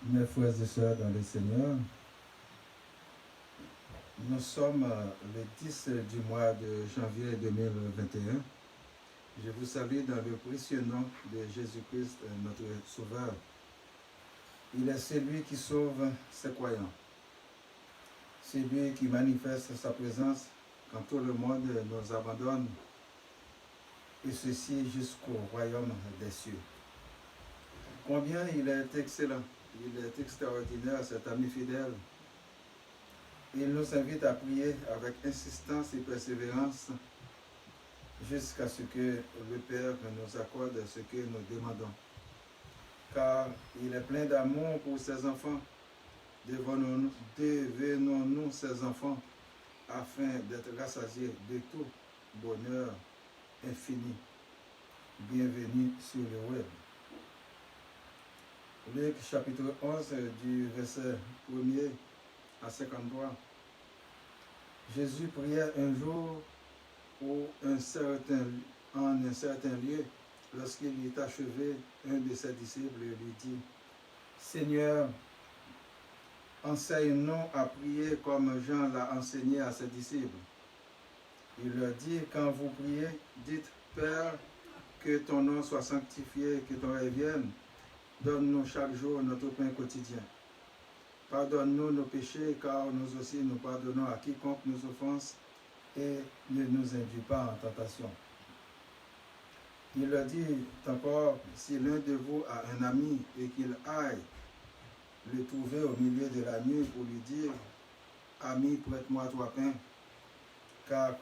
Mes frères et sœurs dans le Seigneur, nous sommes le 10 du mois de janvier 2021. Je vous salue dans le précieux nom de Jésus-Christ, notre Sauveur. Il est celui qui sauve ses croyants. C'est lui qui manifeste sa présence quand tout le monde nous abandonne, et ceci jusqu'au royaume des cieux. Combien il est excellent, il est extraordinaire, cet ami fidèle. Il nous invite à prier avec insistance et persévérance jusqu'à ce que le Père nous accorde ce que nous demandons. Car il est plein d'amour pour ses enfants. Devenons-nous ses enfants afin d'être rassasiés de tout bonheur infini. Bienvenue sur le web. Luc chapitre 11 du verset 1er à 53. Jésus priait un jour en un certain lieu. Lorsqu'il eut achevé, un de ses disciples lui dit: Seigneur, enseigne-nous à prier comme Jean l'a enseigné à ses disciples. Il leur dit: quand vous priez, dites: Père, que ton nom soit sanctifié, que ton règne vienne. Donne-nous chaque jour notre pain quotidien. Pardonne-nous nos péchés, car nous aussi nous pardonnons à quiconque nous offense, et ne nous induis pas en tentation. Il leur dit encore: si l'un de vous a un ami et qu'il aille le trouver au milieu de la nuit pour lui dire: Ami, prête-moi 3 pains, car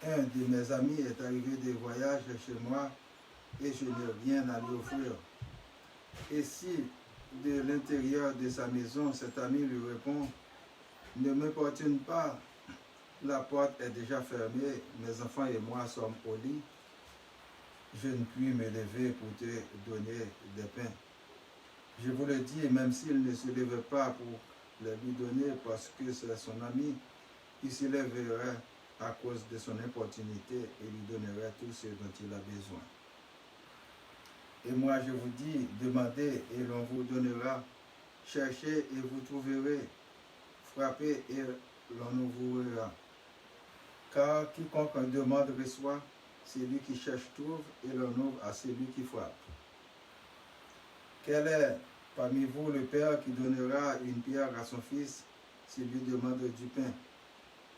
un de mes amis est arrivé de voyage chez moi et je n'ai rien à lui offrir. Et si de l'intérieur de sa maison, cet ami lui répond: ne m'importune pas, la porte est déjà fermée, mes enfants et moi sommes au lit, je ne puis me lever pour te donner des pains. Je vous le dis, même s'il ne se levait pas pour les lui donner parce que c'est son ami, il se lèverait à cause de son importunité et lui donnerait tout ce dont il a besoin. Et moi je vous dis, demandez et l'on vous donnera, cherchez et vous trouverez, frappez et l'on ouvrira. Car quiconque demande reçoit, celui qui cherche trouve et l'on ouvre à celui qui frappe. Quel est parmi vous le père qui donnera une pierre à son fils s'il lui demande du pain?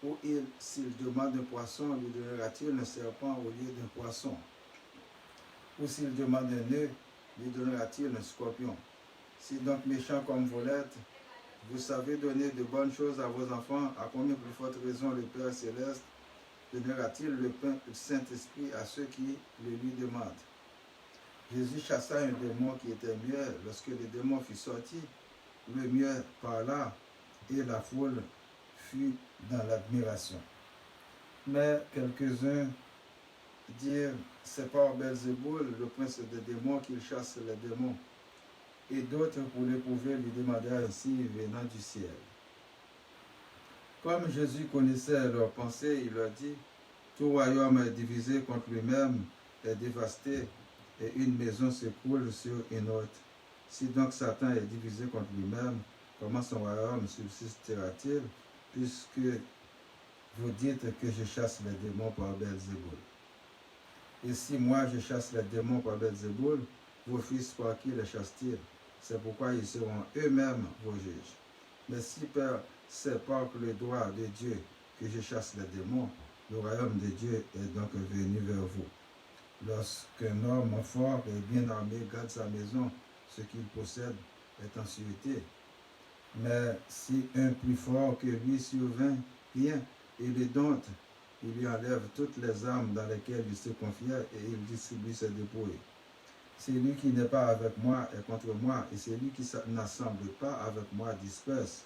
Ou s'il demande un poisson, lui donnera-t-il un serpent au lieu d'un poisson? Ou s'il demande un nœud, lui donnera-t-il un scorpion? Si donc méchant comme vous l'êtes, vous savez donner de bonnes choses à vos enfants, à combien plus forte raison le Père Céleste donnera-t-il le Saint-Esprit à ceux qui le lui demandent? Jésus chassa un démon qui était muet. Lorsque le démon fut sorti, le muet parla et la foule fut dans l'admiration. Mais quelques-uns dirent: c'est par Belzéboul, le prince des démons, qu'il chasse les démons. Et d'autres, pour l'éprouver, lui demandèrent ainsi, venant du ciel. Comme Jésus connaissait leurs pensées, il leur dit: tout royaume est divisé contre lui-même est dévasté, et une maison s'écroule sur une autre. Si donc Satan est divisé contre lui-même, comment son royaume subsistera-t-il, puisque vous dites que je chasse les démons par Belzéboul? Et si moi je chasse les démons par Belzéboul, vos fils par qui les chassent-ils? C'est pourquoi ils seront eux-mêmes vos juges. Mais si c'est par le droit de Dieu que je chasse les démons, le royaume de Dieu est donc venu vers vous. Lorsqu'un homme fort et bien armé garde sa maison, ce qu'il possède est en sûreté. Mais si un plus fort que lui survient et le dompte, il lui enlève toutes les armes dans lesquelles il se confiait et il distribue ses dépouilles. Celui qui n'est pas avec moi est contre moi, et celui qui n'assemble pas avec moi disperse.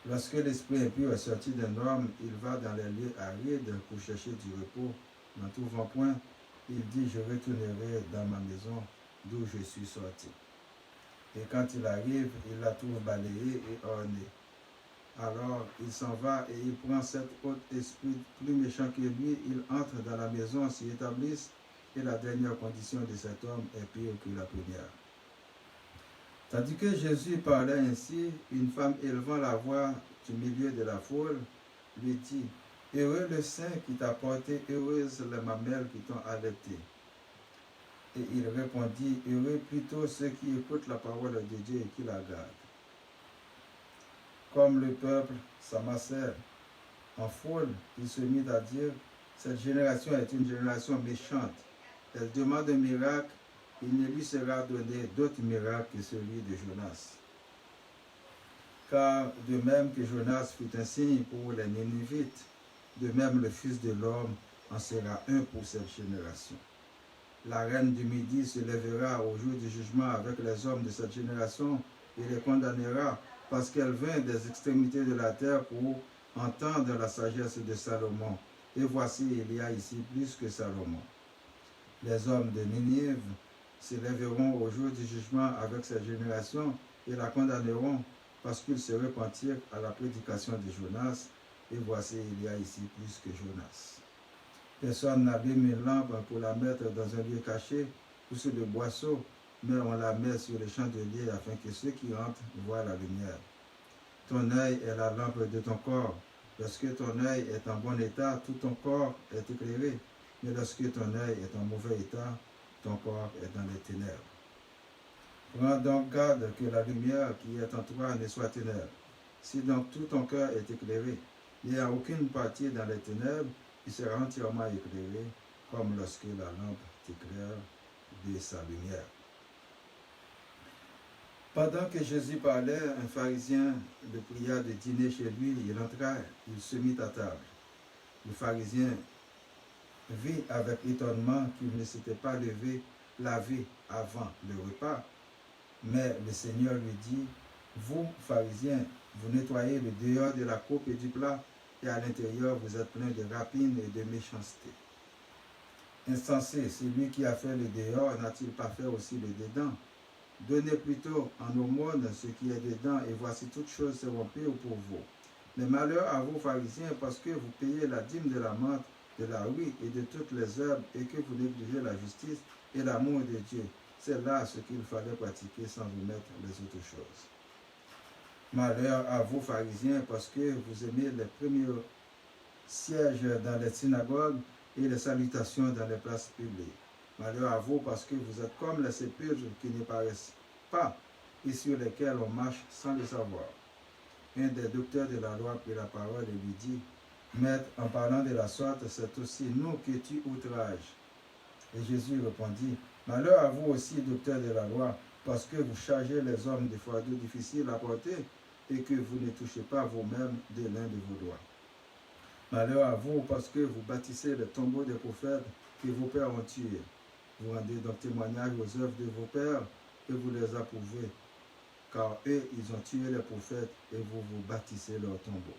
Lorsque l'esprit impur est sorti d'un homme, il va dans les lieux arides pour chercher du repos. N'en trouvant point, il dit: je retournerai dans ma maison d'où je suis sorti. Et quand il arrive, il la trouve balayée et ornée. Alors il s'en va et il prend cet autre esprit plus méchant que lui, il entre dans la maison, s'y établissent, et la dernière condition de cet homme est pire que la première. Tandis que Jésus parlait ainsi, une femme élevant la voix du milieu de la foule lui dit, « Heureux le sein qui t'a porté, heureuses les mamelles qui t'ont allaité. » Et il répondit, « Heureux plutôt ceux qui écoutent la parole de Dieu et qui la gardent. » Comme le peuple s'amassait en foule, il se mit à dire, « Cette génération est une génération méchante. Elle demande un miracle, il ne lui sera donné d'autre miracle que celui de Jonas. Car de même que Jonas fut un signe pour les Nénivites, de même le Fils de l'homme en sera un pour cette génération. La reine du Midi se lèvera au jour du jugement avec les hommes de cette génération et les condamnera, parce qu'elle vint des extrémités de la terre pour entendre la sagesse de Salomon. Et voici, il y a ici plus que Salomon. Les hommes de Ninive se lèveront au jour du jugement avec cette génération et la condamneront parce qu'ils se repentirent à la prédication de Jonas. Et voici, il y a ici plus que Jonas. Personne n'allume une lampe pour la mettre dans un lieu caché ou sur le boisseau, mais on la met sur le champ de lier afin que ceux qui entrent voient la lumière. Ton œil est la lampe de ton corps. Lorsque ton œil est en bon état, tout ton corps est éclairé. Mais lorsque ton œil est en mauvais état, ton corps est dans les ténèbres. Prends donc garde que la lumière qui est en toi ne soit ténèbres. Si donc tout ton cœur est éclairé, il n'y a aucune partie dans les ténèbres, il sera entièrement éclairé, comme lorsque la lampe t'éclaire de sa lumière. Pendant que Jésus parlait, un pharisien le pria de dîner chez lui. Il entra, il se mit à table. Le pharisien vit avec étonnement qu'il ne s'était pas levé lavé avant le repas. Mais le Seigneur lui dit, « Vous, pharisiens, vous nettoyez le dehors de la coupe et du plat, et à l'intérieur vous êtes pleins de rapines et de méchanceté. Insensé, celui qui a fait le dehors n'a-t-il pas fait aussi le dedans? Donnez plutôt en aumône ce qui est dedans, et voici toutes choses seront pures pour vous. Mais malheur à vous, pharisiens, parce que vous payez la dîme de la menthe, de la huile et de toutes les herbes, et que vous négligez la justice et l'amour de Dieu. C'est là ce qu'il fallait pratiquer sans vous mettre les autres choses. Malheur à vous, pharisiens, parce que vous aimez les premiers sièges dans les synagogues et les salutations dans les places publiques. Malheur à vous, parce que vous êtes comme les sépulcres qui ne paraissent pas et sur lesquels on marche sans le savoir. Un des docteurs de la loi prit la parole et lui dit, « Maître, en parlant de la sorte, c'est aussi nous que tu outrages. » Et Jésus répondit, « Malheur à vous aussi, docteurs de la loi, parce que vous chargez les hommes de fardeaux difficiles à porter et que vous ne touchez pas vous-même de l'un de vos doigts. Malheur à vous, parce que vous bâtissez les tombeaux des prophètes que vos pères ont tués. Vous rendez donc témoignage aux œuvres de vos pères et vous les approuvez, car eux, ils ont tué les prophètes et vous vous bâtissez leurs tombeaux.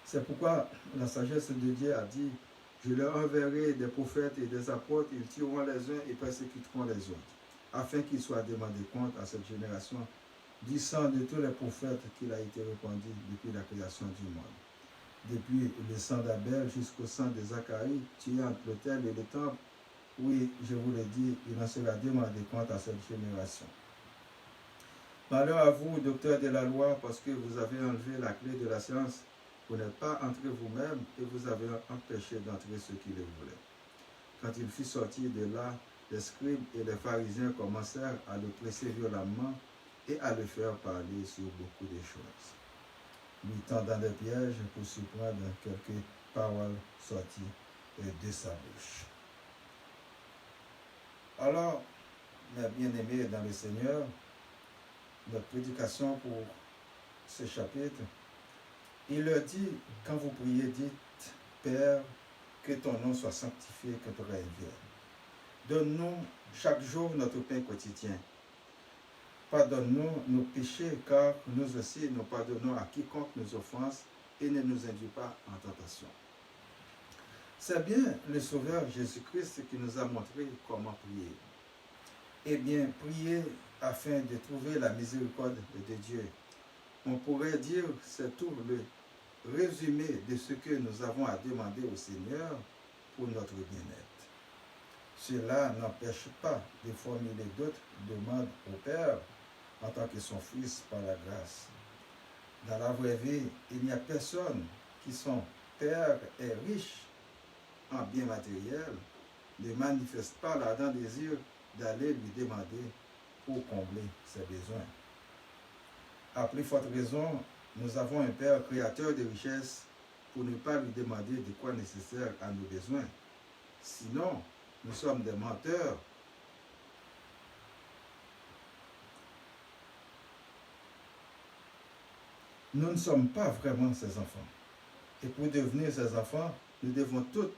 C'est pourquoi la sagesse de Dieu a dit, je leur enverrai des prophètes et des apôtres, ils tueront les uns et persécuteront les autres, afin qu'ils soient demandés compte à cette génération du sang de tous les prophètes qu'il a été répandu depuis la création du monde. Depuis le sang d'Abel jusqu'au sang de Zacharie, tué entre l'autel et le temple, oui, je vous le dis, il en sera demandé compte à cette génération. Malheur à vous, docteurs de la loi, parce que vous avez enlevé la clé de la science. Vous n'êtes pas entrés vous-même et vous avez empêché d'entrer ceux qui le voulaient. Quand il fut sorti de là, les scribes et les pharisiens commencèrent à le presser violemment et à le faire parler sur beaucoup de choses, lui tendant des pièges pour surprendre quelques paroles sorties de sa bouche. Alors, mes bien-aimés dans le Seigneur, notre prédication pour ce chapitre, il leur dit, quand vous priez, dites, Père, que ton nom soit sanctifié, que ton règne vienne. Donne-nous chaque jour notre pain quotidien. Pardonne-nous nos péchés, car nous aussi nous pardonnons à quiconque nous offense et ne nous induis pas en tentation. C'est bien le Sauveur Jésus-Christ qui nous a montré comment prier. Eh bien, prier afin de trouver la miséricorde de Dieu. On pourrait dire, c'est tout le résumé de ce que nous avons à demander au Seigneur pour notre bien-être. Cela n'empêche pas de formuler d'autres demandes au Père en tant que son Fils par la grâce. Dans la vraie vie, il n'y a personne qui son Père est riche en biens matériels ne manifeste pas l'ardent désir d'aller lui demander pour combler ses besoins. À plus forte raison, nous avons un Père créateur de richesses pour ne pas lui demander de quoi nécessaire à nos besoins. Sinon, nous sommes des menteurs. Nous ne sommes pas vraiment ses enfants. Et pour devenir ses enfants, nous devons tout,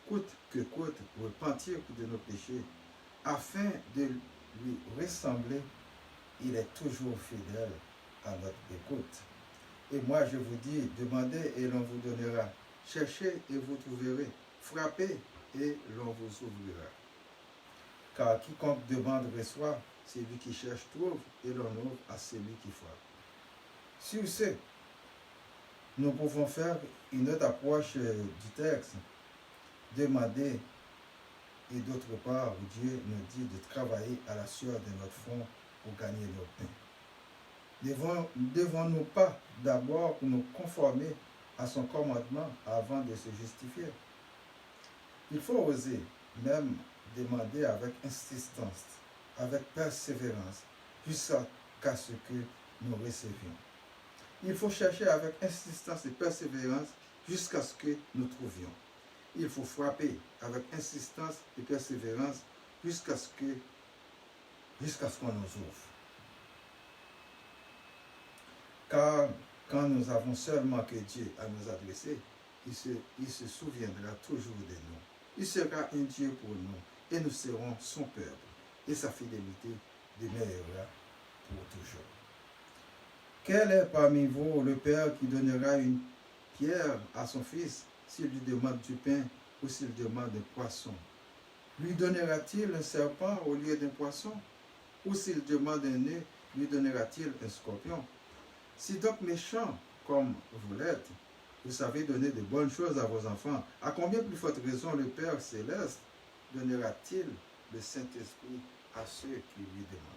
coûte que coûte, repentir de nos péchés, afin de lui ressembler. Il est toujours fidèle à notre écoute. Et moi, je vous dis, demandez et l'on vous donnera. Cherchez et vous trouverez. Frappez et l'on vous ouvrira. Car quiconque demande reçoit, celui qui cherche trouve, et l'on ouvre à celui qui frappe. Sur ce, nous pouvons faire une autre approche du texte. Demander, et d'autre part, Dieu nous dit de travailler à la sueur de notre front pour gagner notre pain. Devons-nous pas d'abord nous conformer à son commandement avant de se justifier? Il faut oser, même demander avec insistance, avec persévérance, jusqu'à ce que nous recevions. Il faut chercher avec insistance et persévérance jusqu'à ce que nous trouvions. Il faut frapper avec insistance et persévérance jusqu'à ce qu'on nous ouvre. Car quand nous avons seulement que Dieu à nous adresser, il se souviendra toujours de nous. Il sera un Dieu pour nous et nous serons son peuple. Et sa fidélité demeurera pour toujours. Quel est parmi vous le Père qui donnera une pierre à son fils s'il lui demande du pain ou s'il demande un poisson? Lui donnera-t-il un serpent au lieu d'un poisson? Ou s'il demande un nœud, lui donnera-t-il un scorpion? Si donc méchant comme vous l'êtes, vous savez donner de bonnes choses à vos enfants, à combien plus forte raison le Père céleste donnera-t-il le Saint-Esprit à ceux qui lui demandent?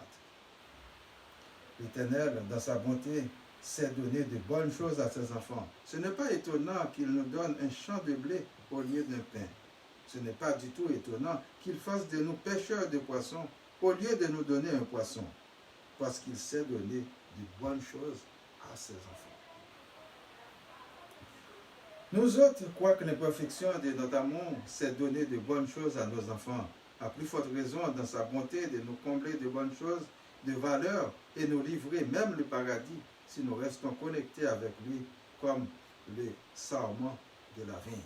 L'Éternel, dans sa bonté, sait donner de bonnes choses à ses enfants. Ce n'est pas étonnant qu'il nous donne un champ de blé au lieu d'un pain. Ce n'est pas du tout étonnant qu'il fasse de nous pêcheurs de poissons au lieu de nous donner un poisson, parce qu'il sait donner de bonnes choses à ses enfants. Nous autres, quoique l'imperfection de notre amour, c'est donner de bonnes choses à nos enfants, à plus forte raison dans sa bonté de nous combler de bonnes choses, de valeur, et nous livrer même le paradis si nous restons connectés avec lui comme le sarment de la vigne.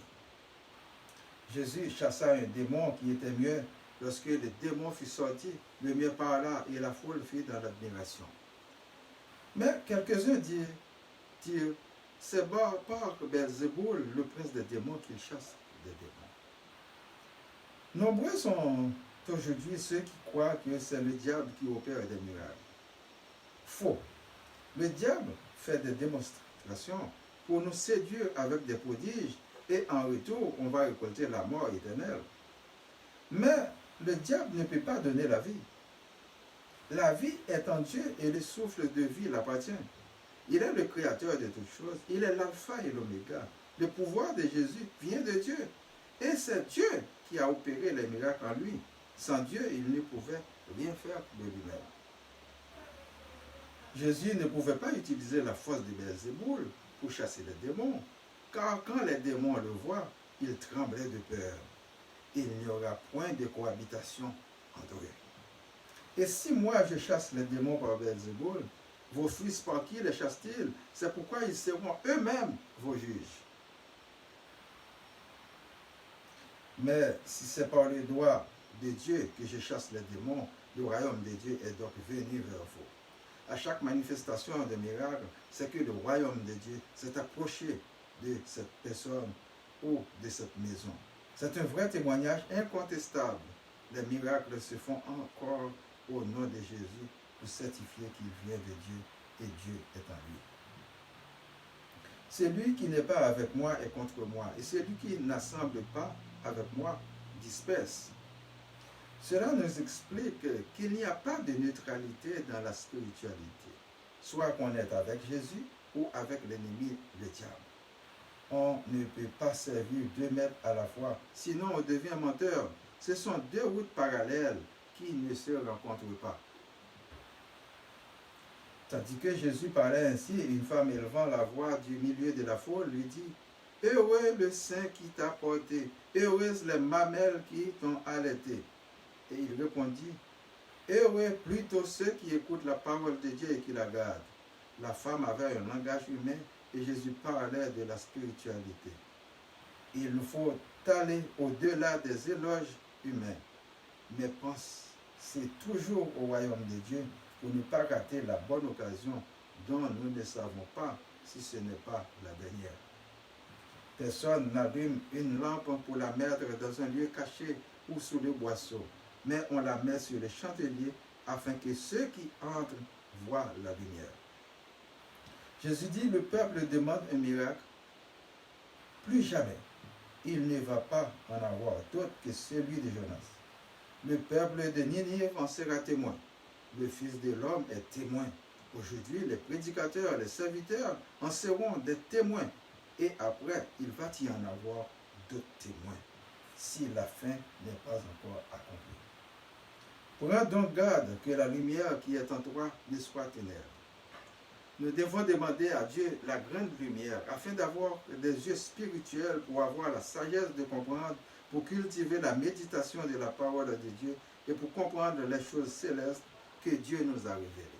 Jésus chassa un démon qui était muet. Lorsque le démon fut sorti, le muet parla et la foule fut dans l'admiration. Mais quelques-uns dirent, c'est par Belzéboul, le prince des démons, qu'il chasse des démons. Nombreux sont aujourd'hui ceux qui croient que c'est le diable qui opère des miracles. Faux. Le diable fait des démonstrations pour nous séduire avec des prodiges et en retour, on va récolter la mort éternelle. Mais le diable ne peut pas donner la vie. La vie est en Dieu et le souffle de vie l'appartient. Il est le créateur de toutes choses. Il est l'alpha et l'oméga. Le pouvoir de Jésus vient de Dieu. Et c'est Dieu qui a opéré les miracles en lui. Sans Dieu, il ne pouvait rien faire de lui-même. Jésus ne pouvait pas utiliser la force de Belzéboul pour chasser les démons. Car quand les démons le voient, ils tremblaient de peur. Il n'y aura point de cohabitation entre eux. Et si moi je chasse les démons par Belzéboul, vos fils par qui les chassent-ils? C'est pourquoi ils seront eux-mêmes vos juges. Mais si c'est par le doigt de Dieu que je chasse les démons, le royaume de Dieu est donc venu vers vous. À chaque manifestation de miracle, c'est que le royaume de Dieu s'est approché de cette personne ou de cette maison. C'est un vrai témoignage incontestable. Les miracles se font encore au nom de Jésus pour certifier qu'il vient de Dieu et Dieu est en lui. Celui qui n'est pas avec moi est contre moi, et celui qui n'assemble pas avec moi disperse. Cela nous explique qu'il n'y a pas de neutralité dans la spiritualité, soit qu'on est avec Jésus ou avec l'ennemi, le diable. On ne peut pas servir 2 maîtres à la fois, sinon on devient menteur. Ce sont 2 routes parallèles qui ne se rencontrent pas. Tandis que Jésus parlait ainsi, une femme élevant la voix du milieu de la foule lui dit « Heureux le sein qui t'a porté, heureuses les mamelles qui t'ont allaité. » Et il répondit « Heureux plutôt ceux qui écoutent la parole de Dieu et qui la gardent. » La femme avait un langage humain et Jésus parlait de la spiritualité. Il nous faut aller au-delà des éloges humains, mais pensez toujours au royaume de Dieu pour ne pas rater la bonne occasion dont nous ne savons pas si ce n'est pas la dernière. Personne n'allume une lampe pour la mettre dans un lieu caché ou sous le boisseau, mais on la met sur le chandelier afin que ceux qui entrent voient la lumière. Jésus dit, le peuple demande un miracle. Plus jamais, il ne va pas en avoir d'autre que celui de Jonas. Le peuple de Ninive en sera témoin. Le Fils de l'homme est témoin. Aujourd'hui, les prédicateurs, les serviteurs en seront des témoins. Et après, il va y en avoir d'autres témoins, si la fin n'est pas encore accomplie. Prends donc garde que la lumière qui est en toi ne soit ténèbres. Nous devons demander à Dieu la grande lumière, afin d'avoir des yeux spirituels pour avoir la sagesse de comprendre, pour cultiver la méditation de la parole de Dieu et pour comprendre les choses célestes que Dieu nous a révélées.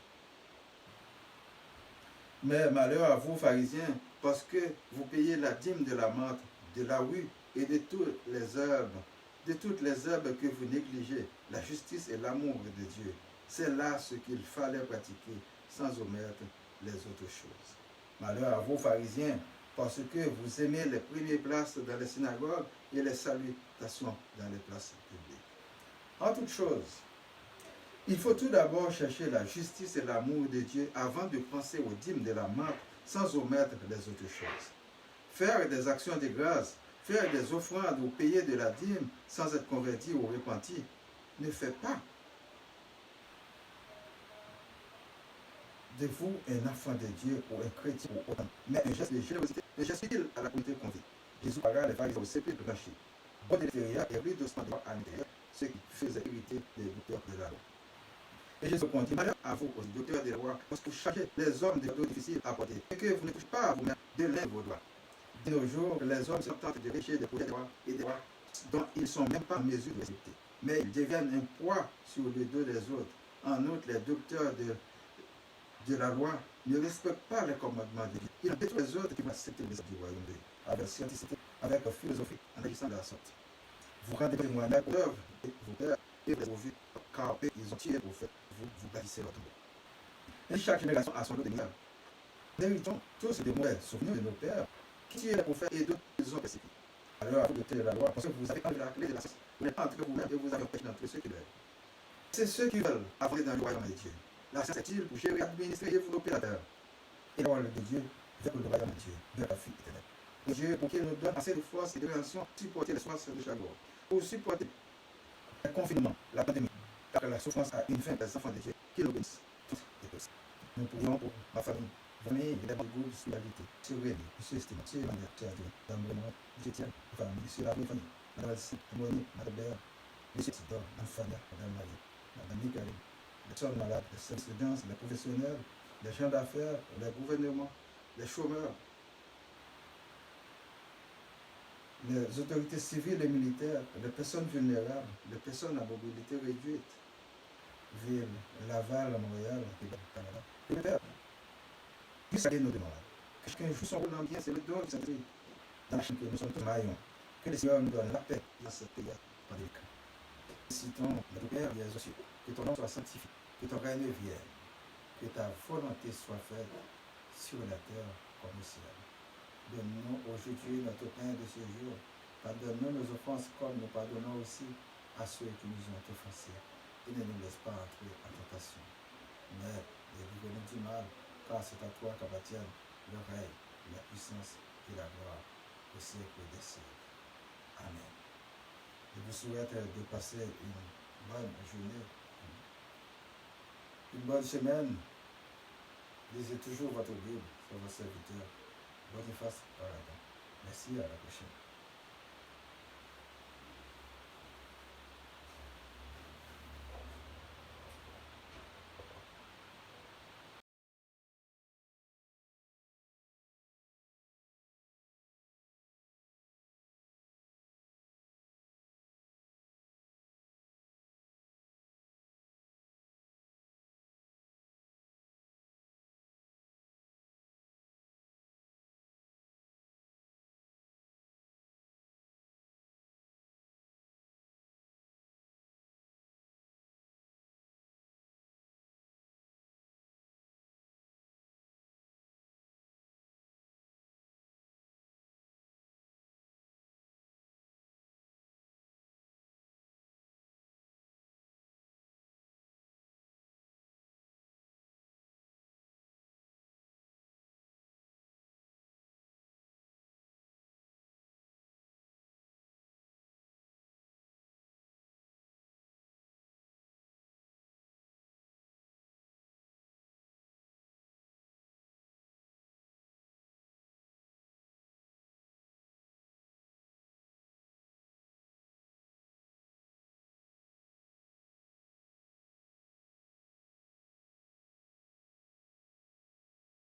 Mais malheur à vous, pharisiens, parce que vous payez la dîme de la menthe, de la rue et de toutes les herbes que vous négligez, la justice et l'amour de Dieu. C'est là ce qu'il fallait pratiquer, sans omettre les autres choses. Malheur à vous, pharisiens, parce que vous aimez les premières places dans les synagogues et les salutations dans les places publiques. En toute chose, il faut tout d'abord chercher la justice et l'amour de Dieu avant de penser aux dîmes de la menthe sans omettre les autres choses. Faire des actions de grâce, faire des offrandes ou payer de la dîme sans être converti ou repenti ne fait pas de vous un enfant de Dieu ou un chrétien ou autant, mais un geste de générosité, un geste utile à la communauté conviée. Jésus parla les pharisiens au sépulcre blanchi, bon de l'extérieur et plus doucement à l'intérieur, ce qui faisait irriter les docteurs de la loi. Et Jésus répondit, malheur à vous, aux docteurs de la loi, parce que vous chargez les hommes de fardeaux difficiles à porter, et que vous ne touchez pas à vous-même de l'un de vos doigts. De nos jours, les hommes se tentent de lécher des projets de loi et des lois dont ils ne sont même pas en mesure de respecter. Mais ils deviennent un poids sur le dos des autres. En outre, les docteurs de la loi ne respectent pas les commandements de Dieu. Ils ont détruit les autres qui vont accepter le message du royaume de Dieu, avec scientificité, avec philosophie, en agissant de la sorte. Vous rendez témoignage aux œuvres de vos pères et de vos vies, car eux, ils ont tiré pour faire, vous bâtissez leur tombeau. Et chaque génération a son lot de misère. Nous héritons tous des mauvais souvenirs de nos pères qui tuaient les prophètes et d'autres qui les ont persécutés. Alors, à vous de la loi, parce que vous avez enlevé la clé de la science, vous n'êtes pas entre vous-même et vous avez empêché d'entrer ceux qui veulent. C'est ceux qui veulent avancer dans le royaume de Dieu. La science est-il pour gérer, administrer et développer la terre. Et la parole de Dieu vers le royaume de Dieu, vers la vie éternelle. Et Dieu, pour qu'il nous donne assez de force et de réaction, pour supporter les souffrances de chaque jour, pour supporter le confinement, la pandémie, car la souffrance a une fin des enfants de Dieu, qui nous bénissent tous et tous. Nous prions pour ma famille, famille, les membres du groupe de solidarité, M. Rémi, M. Estima, M. Emmanuel, M. Adrien, Mme Benoît, M. Etienne, famille, M. Larry, famille, Mme Alcine, Monique, Mme Béa, M. Tidor, Mme Fania, Mme Marie, Mme Michael, les personnes malades, les étudiants, les professionnels, les gens d'affaires, les gouvernements, les chômeurs, les autorités civiles et militaires, les personnes vulnérables, les personnes à mobilité réduite, Ville, Laval, Montréal, Québec, Canada. Que le Père puisse aider nos demandes. Que chacun joue son rôle dans le bien, c'est le don qui s'inscrit dans la chaîne que nous sommes tous maillons. Que le Seigneur nous donne la paix dans ce pays pandémique. Citons notre Père, Jésus aussi. Que ton nom soit sanctifié, que ton règne vienne, que ta volonté soit faite sur la terre comme au ciel. Donne-nous aujourd'hui notre pain de ce jour. Pardonne-nous nos offenses comme nous pardonnons aussi à ceux qui nous ont offensés. Et ne nous laisse pas entrer en tentation. Mais délivre-nous du mal, car c'est à toi qu'appartiennent le règne, la puissance et la gloire au siècle des siècles. Amen. Je vous souhaite de passer une bonne journée, une bonne semaine. Lisez toujours votre Bible sur votre serviteur. Boniface Paradon. Merci, à la prochaine.